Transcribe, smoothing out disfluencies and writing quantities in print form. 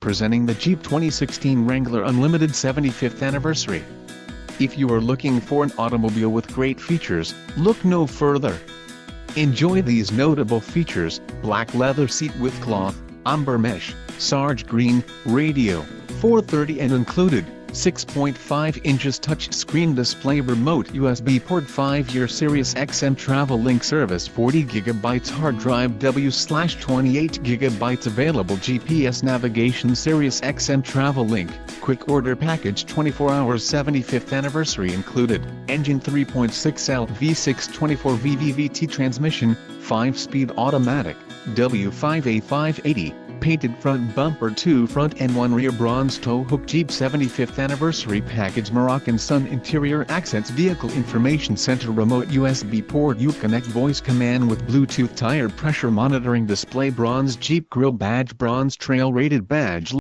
presenting the Jeep 2016 Wrangler Unlimited 75th Anniversary. If you are looking for an automobile with great features, look no further. Enjoy these notable features: black leather seat with cloth, umber mesh, Sarge green, radio, 430 and included, 6.5 inches touchscreen display, remote USB port, 5-year Sirius XM travel link service, 40 GB hard drive, W/28 GB available GPS navigation, Sirius XM travel link, quick order package, 24 hours, 75th anniversary included, engine 3.6L V6 24V VVT transmission, 5-speed automatic, W5A580, painted front bumper, 2 front and 1 rear, bronze tow hook, Jeep 75th anniversary package, Moroccan sun interior accents, vehicle information center, remote USB port, Uconnect voice command with Bluetooth, tire pressure monitoring display, bronze Jeep grill badge, bronze trail rated badge.